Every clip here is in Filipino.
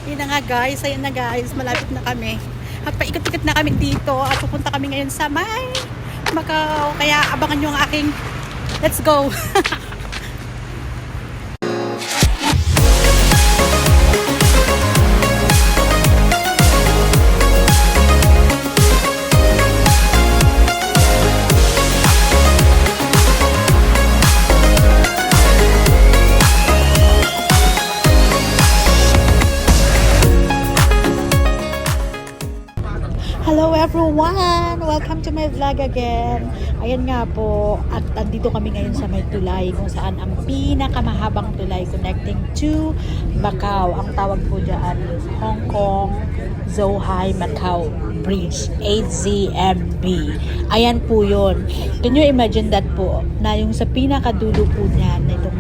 Yun na nga guys, ayun na guys, malapit na kami. At paikot-ikot na kami dito at pupunta kami ngayon sa may Macau. Kaya abangan nyo ang aking let's go! Hello everyone! Welcome to my vlog again. Ayan nga po, at andito kami ngayon sa may tulay kung saan ang pinakamahabang tulay connecting to Macau. Ang tawag po dyan is Hong Kong Zhuhai Macau Bridge, HZMB. Ayan po yun. Can you imagine that po, na yung sa pinakadulo po niyan, itong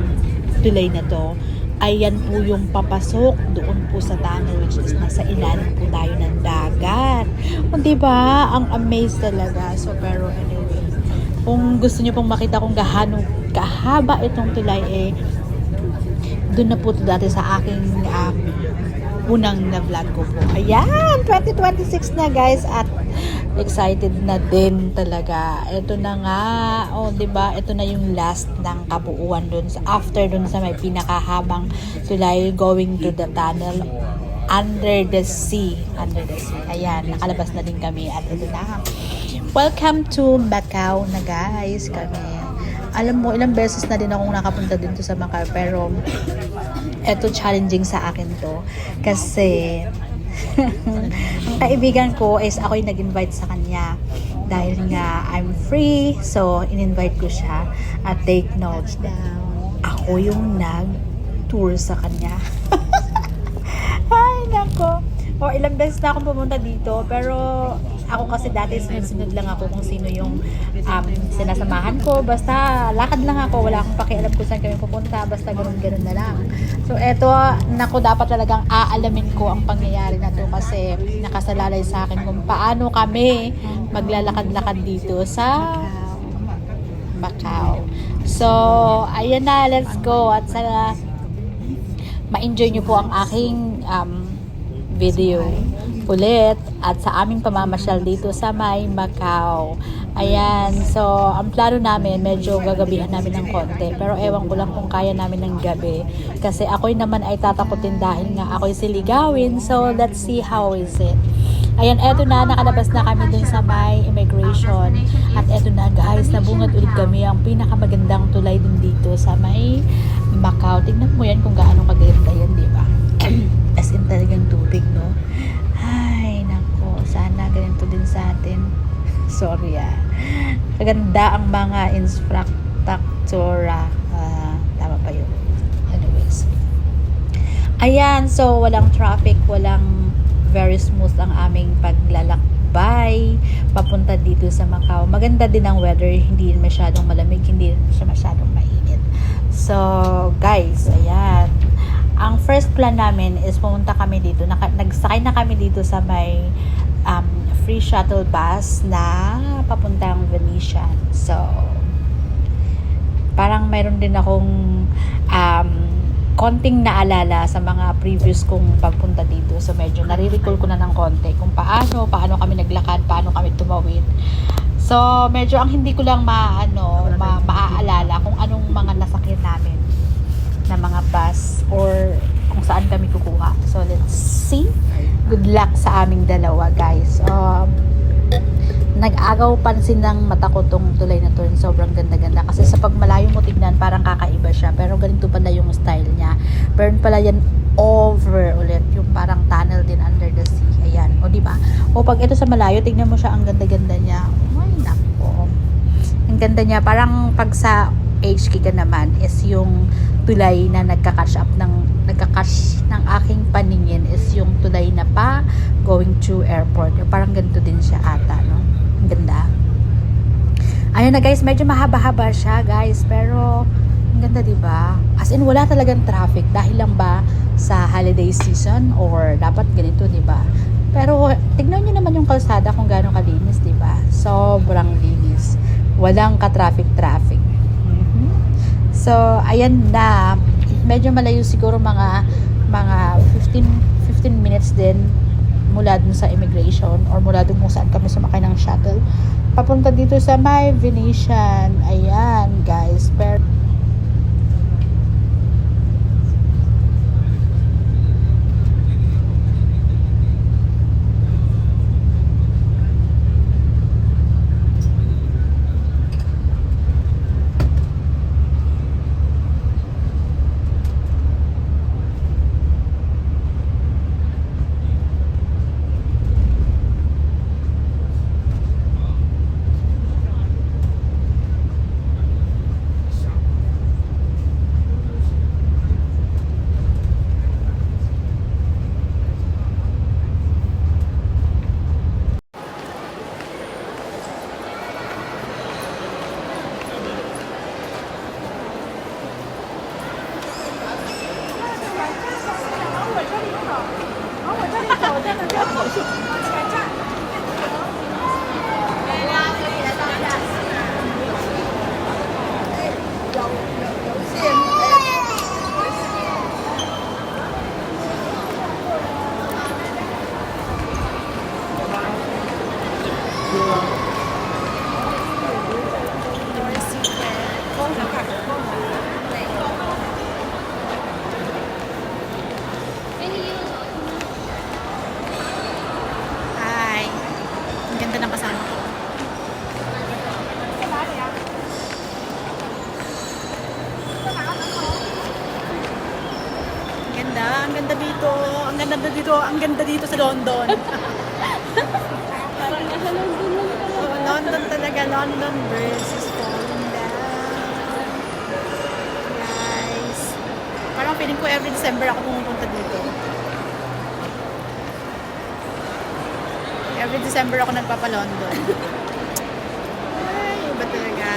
tulay na to, ayan po yung papasok doon po sa tunnel, which is nasa ilalim po tayo ng dagat. O diba? Ang amazed talaga. So pero anyway, kung gusto niyo pong makita kung gaano kahaba itong tulay, doon na po ito dati sa aking unang na vlog ko po. Ayan, 2026 na guys, at excited na din talaga. Ito na nga, diba? Ito na yung last ng kabuuan dun sa, after dun sa may pinakahabang tulay going to the tunnel under the sea. Under the sea. Ayan, nakalabas na din kami at ito na. Welcome to Macau na guys kami. Alam mo, ilang beses na din akong nakapunta dito sa Macau, pero eto challenging sa akin to kasi ang kaibigan ko is ako yung nag-invite sa kanya dahil nga I'm free, so in-invite ko siya at take notes down. Ako yung nag-tour sa kanya. Ay nako, ilang beses na akong pumunta dito, pero ako kasi dati sunod-sunod lang ako kung sino yung sinasamahan ko. Basta lakad lang ako, wala akong pakialam kung saan kami pupunta, basta ganun-ganun na lang. So eto, nako, dapat talagang aalamin ko ang pangyayari na to kasi nakasalalay sa akin kung paano kami maglalakad-lakad dito sa Macau. So ayan na, let's go at sana ma-enjoy nyo po ang aking video ulit at sa aming pamamasyal dito sa may Macau. Ayan, so ang plano namin, medyo gagabihan namin ng konti, pero ewan ko lang kung kaya namin ng gabi kasi ako'y naman ay tatakutin dahil nga ako'y siligawin. So let's see how is it. Ayan, eto na, nakalabas na kami dun sa may immigration at eto na guys, nabungad ulit kami ang pinakamagandang tulay din dito sa may Macau. Tingnan mo yan kung gaano kaganda yan, di ba? As in talagang tubig, no? Ay, nako, sana ganito din sa atin. Sorry Maganda ang mga infrastruktura. Tama pa yun. Anyways. Ayan, so walang traffic, walang very smooth ang aming paglalakbay papunta dito sa Macau. Maganda din ang weather, hindi masyadong malamig, hindi masyadong mainit. So, guys, ayan. Ang first plan namin is pumunta kami dito. Nagsakay na kami dito sa may free shuttle bus na papuntang Venetian. So, parang mayroon din akong konting naalala sa mga previous kong pagpunta dito. So, medyo nare-recall ko na ng konti kung paano kami naglakad, paano kami tumawid. So, medyo ang hindi ko lang maaalala kung anong mga nasakyan namin na mga bus or kung saan kami kukuha. So, let's see. Good luck sa aming dalawa, guys. Nag-agaw pansin ng mata ko tong tulay na to. Sobrang ganda-ganda. Kasi sa pagmalayo mo tignan, parang kakaiba siya. Pero ganito pala yung style niya. Pero pala yan over ulit. Yung parang tunnel din under the sea. Ayan. O, diba? O, pag ito sa malayo, tignan mo siya. Ang ganda-ganda niya. Ay, nako. Ang ganda niya. Parang pag sa HK ka naman is yung tulay na nagka-catch ng aking paningin is yung tulay na pa going to airport. Parang ganito din siya ata, no? Ang ganda. Ayun na guys, medyo mahaba-haba siya guys, pero ang ganda, diba? As in, wala talagang traffic dahil lang ba sa holiday season or dapat ganito, diba? Pero tignan nyo naman yung kalsada kung gaano kalinis, diba? Sobrang linis. Walang ka-traffic. So, ayan na. medyo malayo siguro mga 15 minutes din mula dun sa immigration or mula dun kung saan kami sumakay ng shuttle papunta dito sa may Venetian. Ayan guys, pero hi, ang ganda ng kasama ko. Ang ganda dito. Ang ganda dito. Ang ganda dito sa London. Parang nasa London lang pala. Oh, London talaga. London Bridge is falling down. Guys. Parang feeling ko every December ako pumupunta dito. Every December ako nagpapa-London. Ay, iba talaga.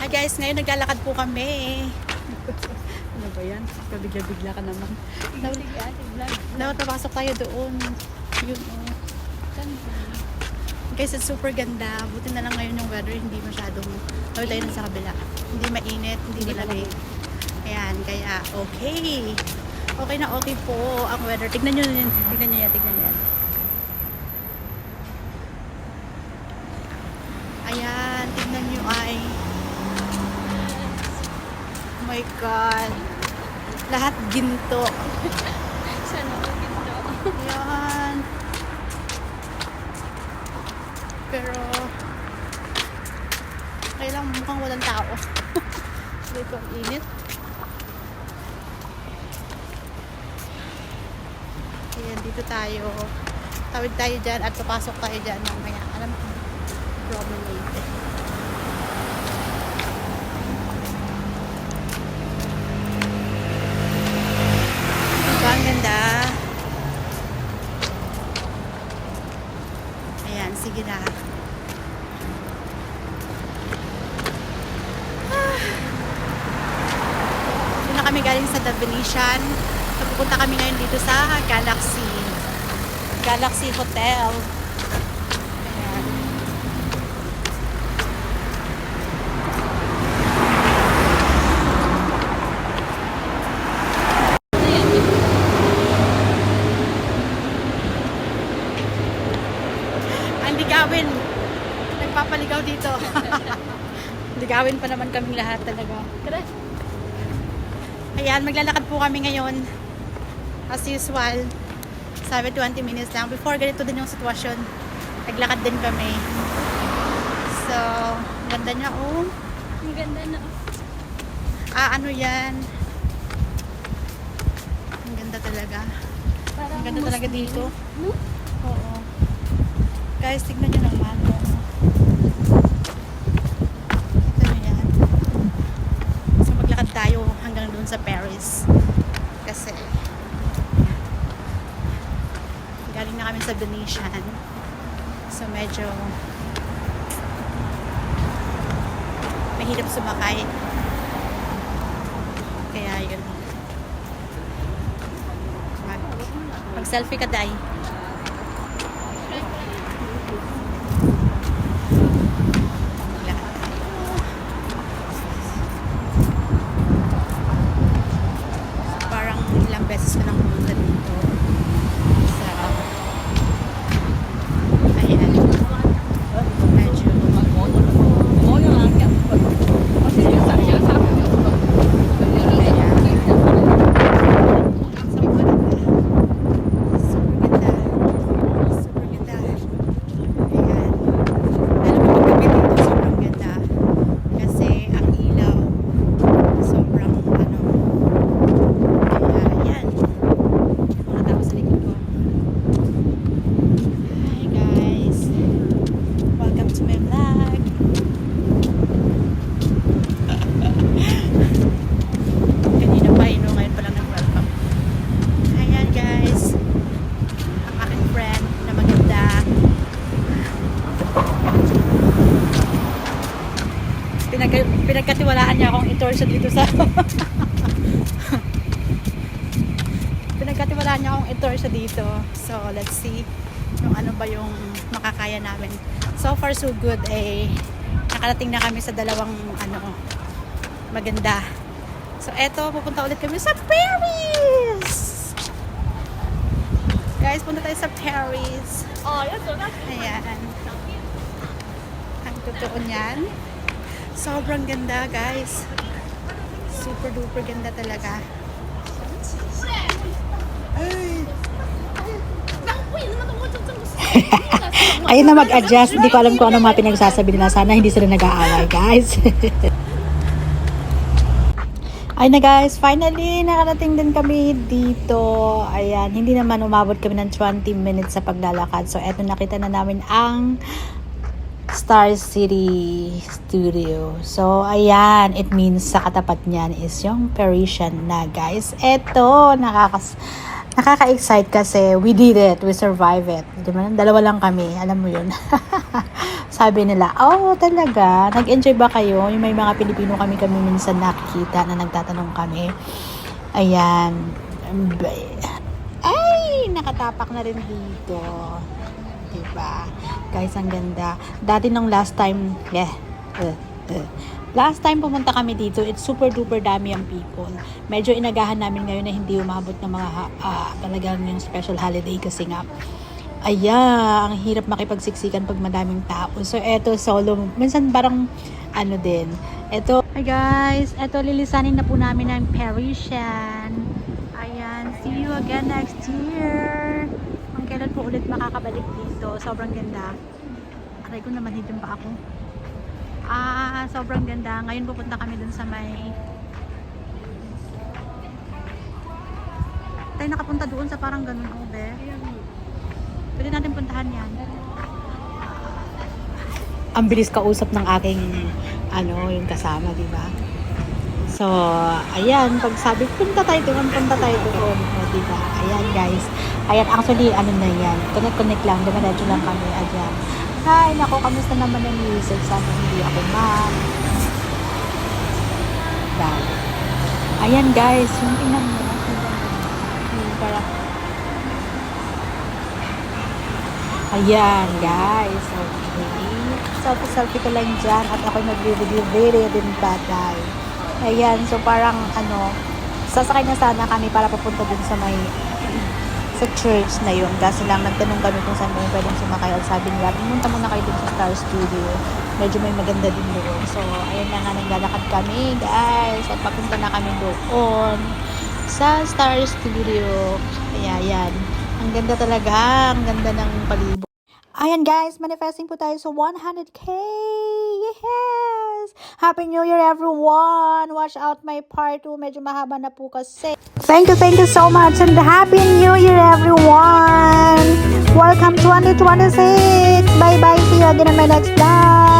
Hi guys, ngayon naglalakad po kami. Ano ba yan? Kabigla-bigla ka naman. Sige, ate vlog. Napasok tayo doon. Yun, oh. Guys, it's super ganda. Buti na lang ngayon yung weather, hindi masyadong tawid tayo sa kabila. Hindi mainit, hindi malamig. Ayan, kaya okay. Okay na okay po ang weather. Tignan nyo yan. Tignan nyo yan. Tignan nyo yan. Ayan, tignan nyo ay. Oh my God. Lahat ginto. Sana ko ginto. Ayan. Pero kailang mukhang walang tao. Dito ang init. Ayan, dito tayo. Tawid tayo dyan at papasok tayo dyan mamaya. Alam ko, promenade. Diba, ang ganda. Ayan, sige na. Doon na kami galing sa The Venetian. So, pupunta kami ngayon dito sa Galaxy Hotel. Ayan. Ang ligawin. Nagpapaligaw dito. Ligawin pa naman kaming lahat talaga. Ayan, maglalakad po kami ngayon. As usual. Sabi 20 minutes lang. Before, ganito din yung sitwasyon. Naglakad din kami. So, ganda niya, oh. Ang ganda na. Ano yan? Ang ganda talaga. Parang Ang ganda talaga Muslim. dito. No? Oo. Guys, tignan nyo naman. Oh. Ito nyo yan. So, maglakad tayo hanggang dun sa Paris. Kasi, galing na kami sa Venetian. So, medyo mahirap sumakay. Kaya, yun. Mag-selfie ka, Day. Pinagkatiwalaan niya akong i-tour siya dito sa pinagkatiwalaan niya akong i-tour siya dito. So, let's see kung ano ba yung makakaya namin. So far, so good. Nakarating na kami sa dalawang maganda. So, eto, pupunta ulit kami sa Paris! Guys, punta tayo sa Paris. Ayan. Ang totoo niyan. Sobrang ganda, guys. Super duper ganda talaga. Ayun na mag-adjust. Hindi ko alam kung ano mga pinagsasabi nila. Sana hindi sila nag-aaway, guys. Ayun na, guys. Finally, nakarating din kami dito. Ayan. Hindi naman umabot kami ng 20 minutes sa paglalakad. So, eto nakita na namin ang Star City Studio. So, ayan. It means sa katapat niyan is yung Parisian na, guys. Eto, nakaka-excite kasi we did it. We survived it. Diba? Dalawa lang kami. Alam mo yun. Sabi nila, oh, talaga? Nag-enjoy ba kayo? Yung may mga Pilipino kami minsan nakikita na nagtatanong kami. Ayan. Ay, nakatapak na rin dito. Diba? Guys, ang ganda. Dati nung last time, last time pumunta kami dito, it's super duper dami ang people. Medyo inagahan namin ngayon na hindi umabot ng mga talagang yung special holiday kasi nga ang hirap makipagsiksikan pag madaming tao. So, eto solo. Minsan parang din. Eto, hi guys. Eto, lilisanin na po namin ng Parisian. Ayan. See you again next year. Kung kailan po ulit makakabalik dito. Sobrang ganda. Aray ko naman, hidin pa ako. Sobrang ganda. Ngayon pupunta kami dun sa may tayo nakapunta doon sa parang ganun, be. Pwede natin puntahan yan. Ang bilis kausap ng aking yung kasama, di ba? So, ayan, pag sabi, punta tayo doon. Di ba? Ayan, guys. Ayan, actually, na yan. Connect lang. Diretso lang kami. Ayan. Hi, nako, kamusta naman ang music? Sana hindi ako ayan, guys. Yung tingnan mo. Parang ayan, guys. Okay. Selfie ko lang dyan. At ako nag-review din batay. Ayan, so parang sasakay na sana kami para papunta dun sa sa church na yun. Kasi lang nagtanong kami kung saan kami pwedeng sumakay. At sabi nila, pumunta muna kayo dun sa Star Studio. Medyo may maganda din doon. So, ayan na nga, naglalakad kami, guys. At papunta na kami doon sa Star Studio. Kaya, ayan. Ang ganda talaga. Ang ganda ng palibot. Ayan, guys. Manifesting po tayo sa 100K. Yes! Happy New Year, everyone! Watch out my part 2. Medyo mahaba na po kasi. Thank you so much. And Happy New Year, everyone! Welcome 2026! Bye-bye! See you again in my next vlog!